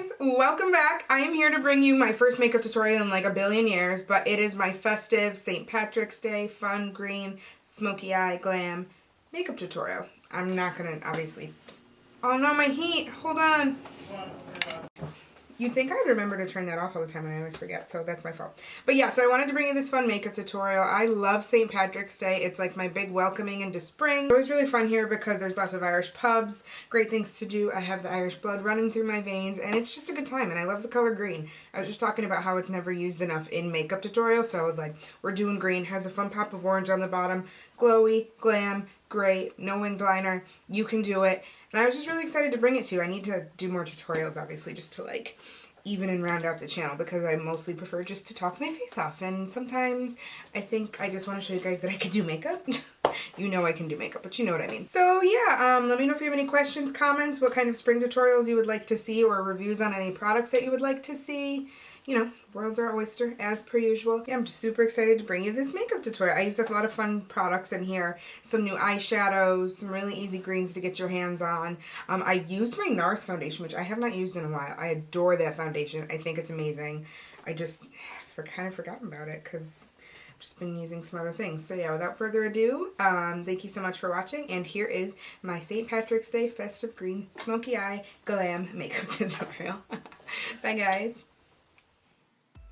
guys, welcome back. I am here to bring you my first makeup tutorial in like a billion years, but it is my festive St. Patrick's Day fun green smoky eye glam makeup tutorial. I'm not gonna obviously, oh no, my heat, hold on. You'd think I'd remember to turn that off all the time and I always forget, so that's my fault. But yeah, so I wanted to bring you this fun makeup tutorial. I love St. Patrick's Day. It's like my big welcoming into spring. It's always really fun here because there's lots of Irish pubs, great things to do. I have the Irish blood running through my veins and it's just a good time and I love the color green. I was just talking about how it's never used enough in makeup tutorials, so I was like, we're doing green. Has a fun pop of orange on the bottom. Glowy, glam, great, no winged liner. You can do it. And I was just really excited to bring it to you. I need to do more tutorials, obviously, just to like even and round out the channel because I mostly prefer just to talk my face off. And sometimes I think I just want to show you guys that I can do makeup. You know I can do makeup, but you know what I mean. So yeah, let me know if you have any questions, comments, what kind of spring tutorials you would like to see, or reviews on any products that you would like to see. You know, world's our oyster, as per usual. Yeah, I'm just super excited to bring you this makeup tutorial. I used a lot of fun products in here. Some new eyeshadows, some really easy greens to get your hands on. I used my NARS foundation, which I have not used in a while. I adore that foundation. I think it's amazing. I just kind of forgotten about it because I've just been using some other things. So yeah, without further ado, thank you so much for watching. And here is my St. Patrick's Day Festive Green Smoky Eye Glam Makeup tutorial. Bye guys.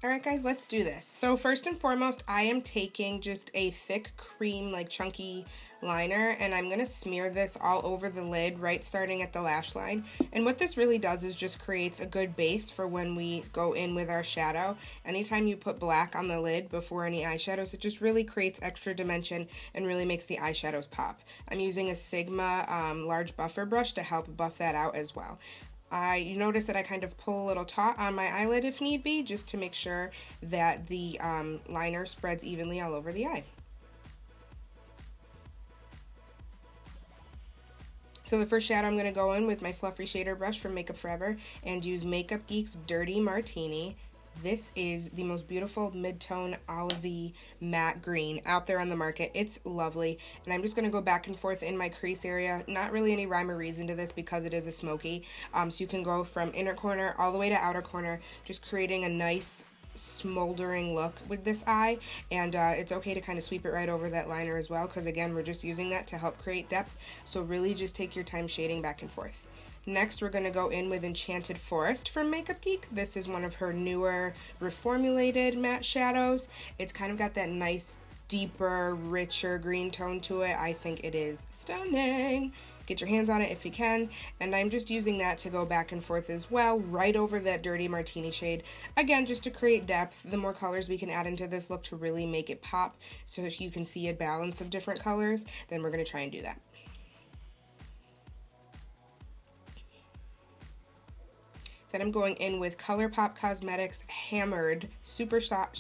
Alright guys, let's do this. So first and foremost, I am taking just a thick cream, like chunky liner, and I'm going to smear this all over the lid, right starting at the lash line. And what this really does is just creates a good base for when we go in with our shadow. Anytime you put black on the lid before any eyeshadows, it just really creates extra dimension and really makes the eyeshadows pop. I'm using a Sigma large buffer brush to help buff that out as well. You notice that I kind of pull a little taut on my eyelid if need be, just to make sure that the liner spreads evenly all over the eye. So the first shadow I'm going to go in with my fluffy shader brush from Makeup Forever and use Makeup Geek's Dirty Martini. This is the most beautiful mid-tone olivey matte green out there on the market. It's lovely, and I'm just going to go back and forth in my crease area. Not really any rhyme or reason to this because it is a smoky, so you can go from inner corner all the way to outer corner, just creating a nice smoldering look with this eye. And it's okay to kind of sweep it right over that liner as well, because again, we're just using that to help create depth, so really just take your time shading back and forth. Next, we're going to go in with Enchanted Forest from Makeup Geek. This is one of her newer reformulated matte shadows. It's kind of got that nice, deeper, richer green tone to it. I think it is stunning. Get your hands on it if you can. And I'm just using that to go back and forth as well, right over that Dirty Martini shade. Again, just to create depth. The more colors we can add into this look to really make it pop, so if you can see a balance of different colors, then we're going to try and do that. Then I'm going in with ColourPop Cosmetics Hammered Super Shock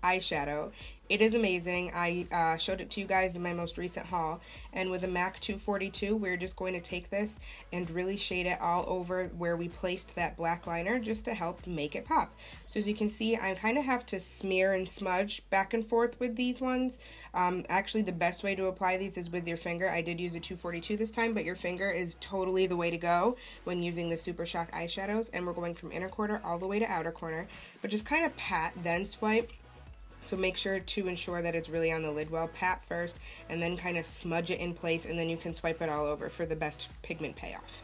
eyeshadow. It is amazing. I showed it to you guys in my most recent haul. And with a MAC 242, we're just going to take this and really shade it all over where we placed that black liner, just to help make it pop. So as you can see, I kind of have to smear and smudge back and forth with these ones. Actually, the best way to apply these is with your finger. I did use a 242 this time, but your finger is totally the way to go when using the Super Shock eyeshadows. And we're going from inner corner all the way to outer corner. But just kind of pat, then swipe. So make sure to ensure that it's really on the lid well. Pat first, and then kind of smudge it in place, and then you can swipe it all over for the best pigment payoff.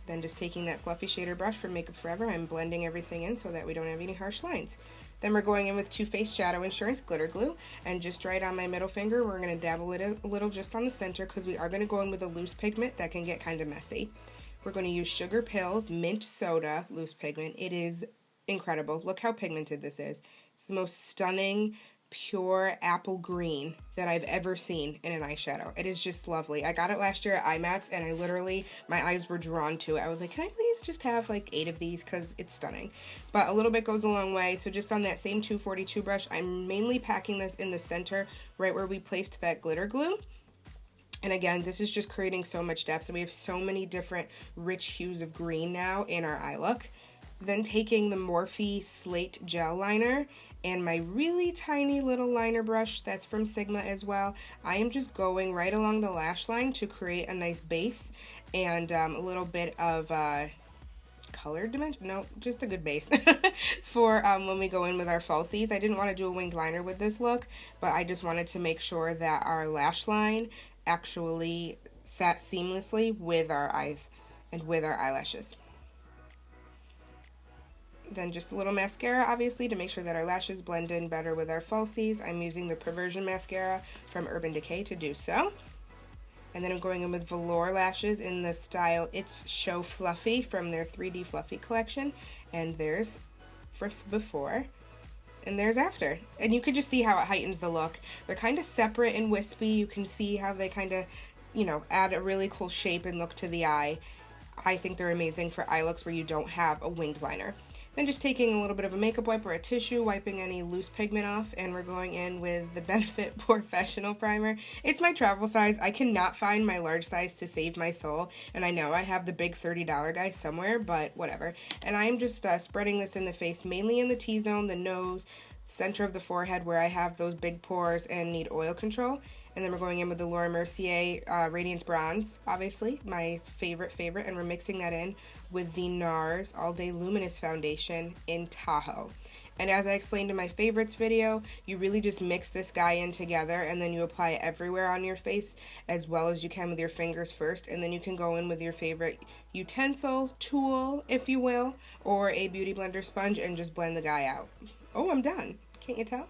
Then just taking that fluffy shader brush from Makeup Forever, I'm blending everything in so that we don't have any harsh lines. Then we're going in with Too Faced Shadow Insurance Glitter Glue, and just right on my middle finger, we're going to dabble it a little just on the center, because we are going to go in with a loose pigment that can get kind of messy. We're going to use Sugar Pills Mint Soda Loose Pigment. It is incredible. Look how pigmented this is. It's the most stunning, pure apple green that I've ever seen in an eyeshadow. It is just lovely. I got it last year at IMATS, and I literally, my eyes were drawn to it. I was like, can I please just have like 8 of these, because it's stunning. But a little bit goes a long way. So just on that same 242 brush, I'm mainly packing this in the center, right where we placed that glitter glue. And again, this is just creating so much depth, and we have so many different rich hues of green now in our eye look. Then taking the Morphe Slate Gel Liner and my really tiny little liner brush that's from Sigma as well. I am just going right along the lash line to create a nice base and a little bit of colored dimension, no, just a good base for when we go in with our falsies. I didn't want to do a winged liner with this look, but I just wanted to make sure that our lash line actually sat seamlessly with our eyes and with our eyelashes. Then just a little mascara, obviously, to make sure that our lashes blend in better with our falsies. I'm using the Perversion mascara from Urban Decay to do so. And then I'm going in with velour lashes in the style It's Show Fluffy from their 3D Fluffy collection. And there's for before, and there's after. And you could just see how it heightens the look. They're kind of separate and wispy. You can see how they kind of, you know, add a really cool shape and look to the eye. I think they're amazing for eye looks where you don't have a winged liner. Then just taking a little bit of a makeup wipe or a tissue, wiping any loose pigment off, and we're going in with the Benefit Porefessional Primer. It's my travel size. I cannot find my large size to save my soul, and I know I have the big $30 guy somewhere, but whatever. And I am just spreading this in the face, mainly in the T-zone, the nose, center of the forehead where I have those big pores and need oil control. And then we're going in with the Laura Mercier Radiance Bronze, obviously, my favorite, and we're mixing that in with the NARS All Day Luminous Foundation in Tahoe. And as I explained in my favorites video, you really just mix this guy in together and then you apply it everywhere on your face as well as you can with your fingers first, and then you can go in with your favorite utensil, tool, if you will, or a beauty blender sponge and just blend the guy out. Oh, I'm done. Can't you tell?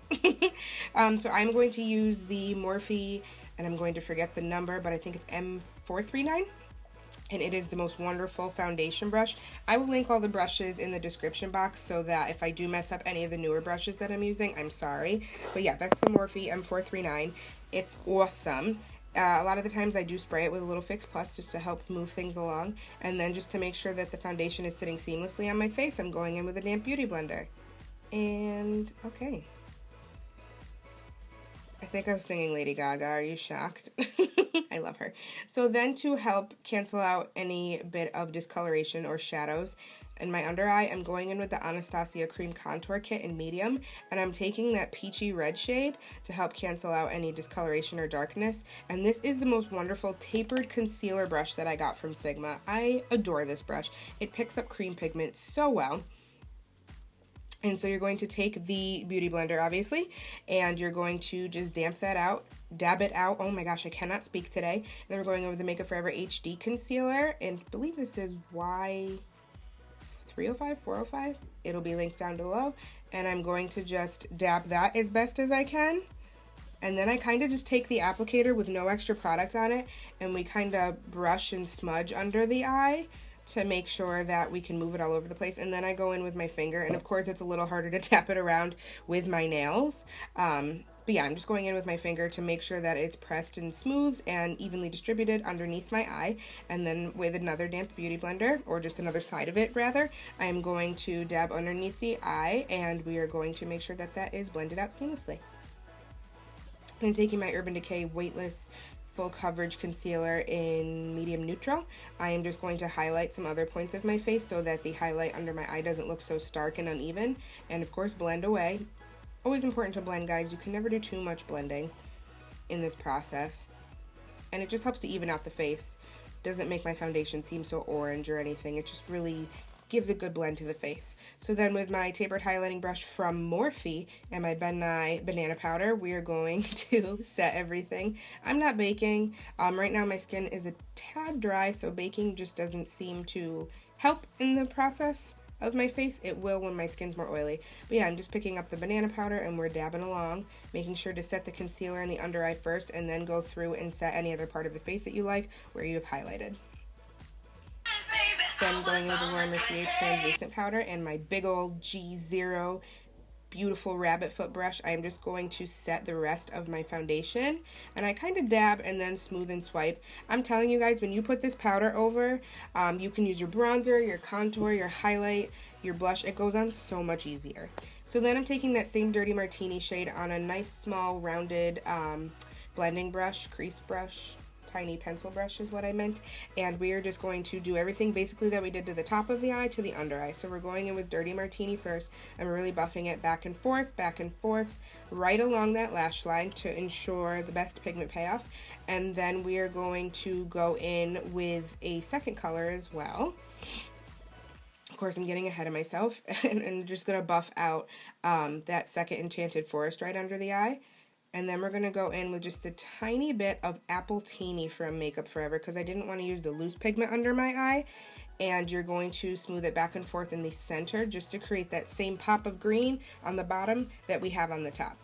So I'm going to use the Morphe, and I'm going to forget the number, but I think it's M439. And it is the most wonderful foundation brush. I will link all the brushes in the description box so that if I do mess up any of the newer brushes that I'm using, I'm sorry. But yeah, that's the Morphe M439. It's awesome. A lot of the times I do spray it with a little Fix Plus just to help move things along. And then just to make sure that the foundation is sitting seamlessly on my face, I'm going in with a damp beauty blender. And okay, I think I was singing Lady Gaga. Are you shocked? I love her. So then to help cancel out any bit of discoloration or shadows in my under eye, I'm going in with the Anastasia Cream Contour Kit in medium, and I'm taking that peachy red shade to help cancel out any discoloration or darkness. And this is the most wonderful tapered concealer brush that I got from Sigma. I adore this brush. It picks up cream pigment so well. And so you're going to take the beauty blender, obviously, and you're going to just damp that out, dab it out. Oh my gosh, I cannot speak today. And then we're going over the Makeup Forever HD concealer, and I believe this is Y305, 405. It'll be linked down below. And I'm going to just dab that as best as I can. And then I kind of just take the applicator with no extra product on it, and we kind of brush and smudge under the eye to make sure that we can move it all over the place. And then I go in with my finger, and of course it's a little harder to tap it around with my nails. But yeah, I'm just going in with my finger to make sure that it's pressed and smooth and evenly distributed underneath my eye. And then with another damp beauty blender, or just another side of it rather, I'm going to dab underneath the eye, and we are going to make sure that that is blended out seamlessly. And taking my Urban Decay Weightless Full Coverage Concealer in medium neutral, I am just going to highlight some other points of my face so that the highlight under my eye doesn't look so stark and uneven. And of course, blend away. Always important to blend, guys. You can never do too much blending in this process. And it just helps to even out the face. Doesn't make my foundation seem so orange or anything. It just really gives a good blend to the face. So then with my tapered highlighting brush from Morphe and my Ben Nye banana powder, we are going to set everything. I'm not baking. Right now my skin is a tad dry, so baking just doesn't seem to help in the process of my face. It will when my skin's more oily. But yeah, I'm just picking up the banana powder and we're dabbing along, making sure to set the concealer in the under eye first and then go through and set any other part of the face that you like where you have highlighted. Then going with the Laura Mercier translucent powder and my big old G0 beautiful rabbit foot brush, I am just going to set the rest of my foundation, and I kind of dab and then smooth and swipe. I'm telling you guys, when you put this powder over, you can use your bronzer, your contour, your highlight, your blush. It goes on so much easier. So then I'm taking that same Dirty Martini shade on a nice small rounded blending brush, crease brush tiny pencil brush is what I meant. And we are just going to do everything basically that we did to the top of the eye to the under eye. So we're going in with Dirty Martini first, and we're really buffing it back and forth, right along that lash line to ensure the best pigment payoff. And then we are going to go in with a second color as well. Of course, I'm getting ahead of myself, and I'm just going to buff out that second Enchanted Forest right under the eye. And then we're going to go in with just a tiny bit of Apple Teeny from Makeup Forever because I didn't want to use the loose pigment under my eye. And you're going to smooth it back and forth in the center just to create that same pop of green on the bottom that we have on the top.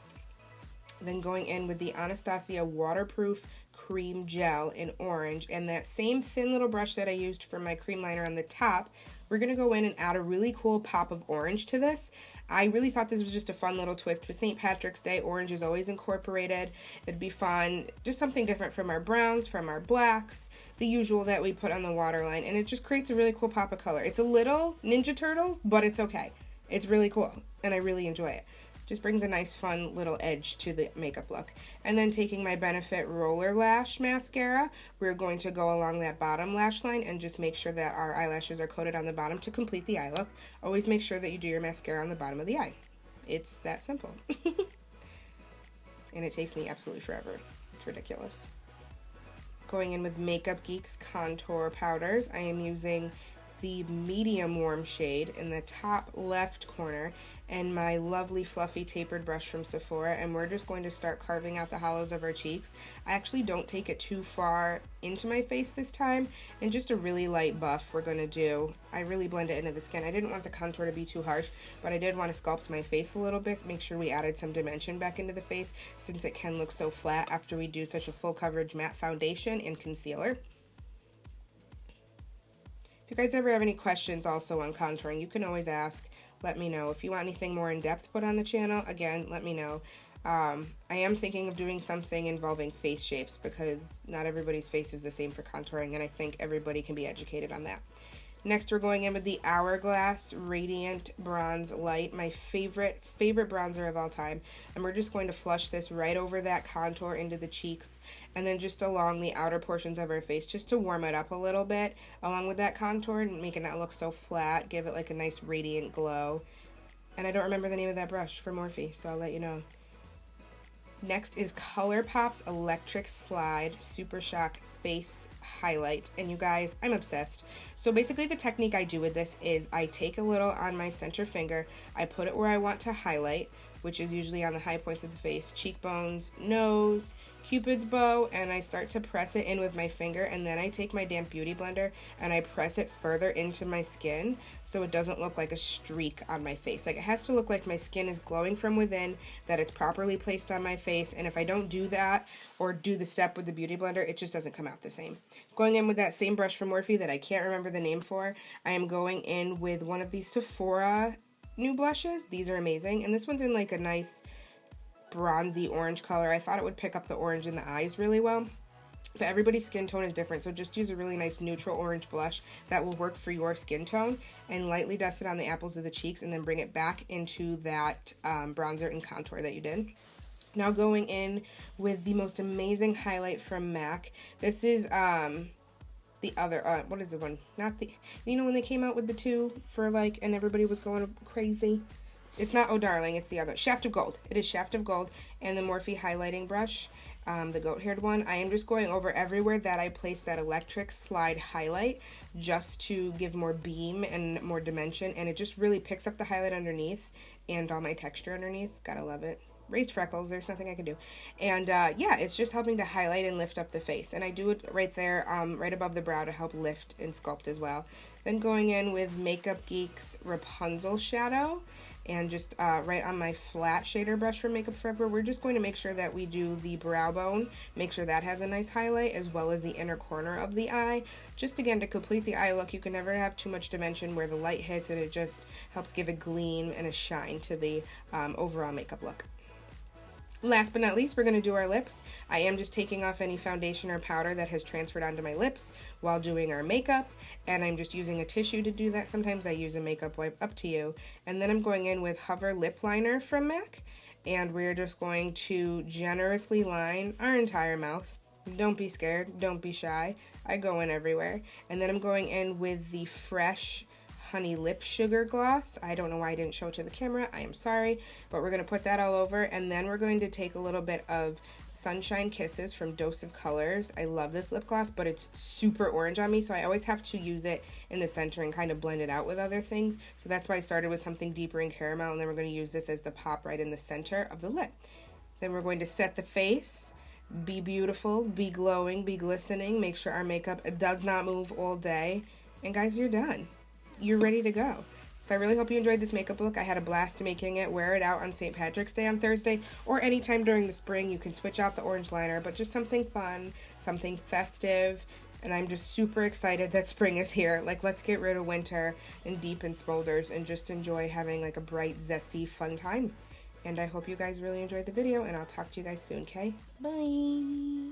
Then going in with the Anastasia Waterproof Cream Gel in orange, and that same thin little brush that I used for my cream liner on the top, we're going to go in and add a really cool pop of orange to this. I really thought this was just a fun little twist. With St. Patrick's Day, orange is always incorporated. It'd be fun, just something different from our browns, from our blacks, the usual that we put on the waterline, and it just creates a really cool pop of color. It's a little Ninja Turtles, but it's okay. It's really cool, and I really enjoy it. Just brings a nice fun little edge to the makeup look. And then taking my Benefit Roller Lash Mascara, we're going to go along that bottom lash line and just make sure that our eyelashes are coated on the bottom to complete the eye look. Always make sure that you do your mascara on the bottom of the eye. It's that simple. And it takes me absolutely forever. It's ridiculous. Going in with Makeup Geek's contour powders, I am using the medium warm shade in the top left corner and my lovely fluffy tapered brush from Sephora, and we're just going to start carving out the hollows of our cheeks. I actually don't take it too far into my face this time, and just a really light buff we're going to do. I really blend it into the skin. I didn't want the contour to be too harsh, but I did want to sculpt my face a little bit, make sure we added some dimension back into the face since it can look so flat after we do such a full coverage matte foundation and concealer. If you guys ever have any questions also on contouring, you can always ask. Let me know. If you want anything more in depth put on the channel, again, let me know. I am thinking of doing something involving face shapes because not everybody's face is the same for contouring, and I think everybody can be educated on that. Next, we're going in with the Hourglass Radiant Bronze Light, my favorite bronzer of all time. And we're just going to flush this right over that contour into the cheeks and then just along the outer portions of our face just to warm it up a little bit along with that contour and make it not look so flat, give it like a nice radiant glow. And I don't remember the name of that brush for Morphe, so I'll let you know. Next is ColourPop's Electric Slide Super Shock Face Highlight, and you guys, I'm obsessed. So basically the technique I do with this is I take a little on my center finger, I put it where I want to highlight, which is usually on the high points of the face, cheekbones, nose, Cupid's bow, and I start to press it in with my finger, and then I take my damp beauty blender and I press it further into my skin so it doesn't look like a streak on my face. Like, it has to look like my skin is glowing from within, that it's properly placed on my face, and if I don't do that or do the step with the beauty blender, it just doesn't come out the same. Going in with that same brush from Morphe that I can't remember the name for, I am going in with one of these Sephora new blushes. These are amazing, and this one's in like a nice bronzy orange color. I thought it would pick up the orange in the eyes really well, but everybody's skin tone is different, so just use a really nice neutral orange blush that will work for your skin tone and lightly dust it on the apples of the cheeks and then bring it back into that bronzer and contour that you did. Now going in with the most amazing highlight from MAC. This is the other, what is the one? Not the, you know when they came out with the two for like, and everybody was going crazy? It's not Oh Darling, it's the other. Shaft of Gold. It is Shaft of Gold and the Morphe highlighting brush, the goat-haired one. I am just going over everywhere that I placed that electric slide highlight just to give more beam and more dimension, and it just really picks up the highlight underneath and all my texture underneath. Gotta love it. Raised freckles, there's nothing I can do. And yeah, it's just helping to highlight and lift up the face. And I do it right there, right above the brow to help lift and sculpt as well. Then going in with Makeup Geek's Rapunzel Shadow. And just right on my flat shader brush from Makeup Forever, we're just going to make sure that we do the brow bone, make sure that has a nice highlight, as well as the inner corner of the eye. Just again, to complete the eye look, you can never have too much dimension where the light hits, and it just helps give a gleam and a shine to the overall makeup look. Last but not least, we're going to do our lips. I am just taking off any foundation or powder that has transferred onto my lips while doing our makeup, and I'm just using a tissue to do that. Sometimes I use a makeup wipe, up to you. And then I'm going in with Hover Lip Liner from MAC, and we're just going to generously line our entire mouth. Don't be scared. Don't be shy. I go in everywhere. And then I'm going in with the Fresh Honey Lip Sugar Gloss. I don't know why I didn't show it to the camera. I am sorry. But we're going to put that all over. And then we're going to take a little bit of Sunshine Kisses from Dose of Colors. I love this lip gloss, but it's super orange on me. So I always have to use it in the center and kind of blend it out with other things. So that's why I started with something deeper in caramel. And then we're going to use this as the pop right in the center of the lip. Then we're going to set the face. Be beautiful, be glowing, be glistening. Make sure our makeup does not move all day. And guys, you're done. You're ready to go. So I really hope you enjoyed this makeup look. I had a blast making it. Wear it out on St. Patrick's Day on Thursday or anytime during the spring. You can switch out the orange liner, but just something fun, something festive. And I'm just super excited that spring is here. Like, let's get rid of winter and deepen smolders and just enjoy having like a bright, zesty, fun time. And I hope you guys really enjoyed the video, and I'll talk to you guys soon, okay? Bye!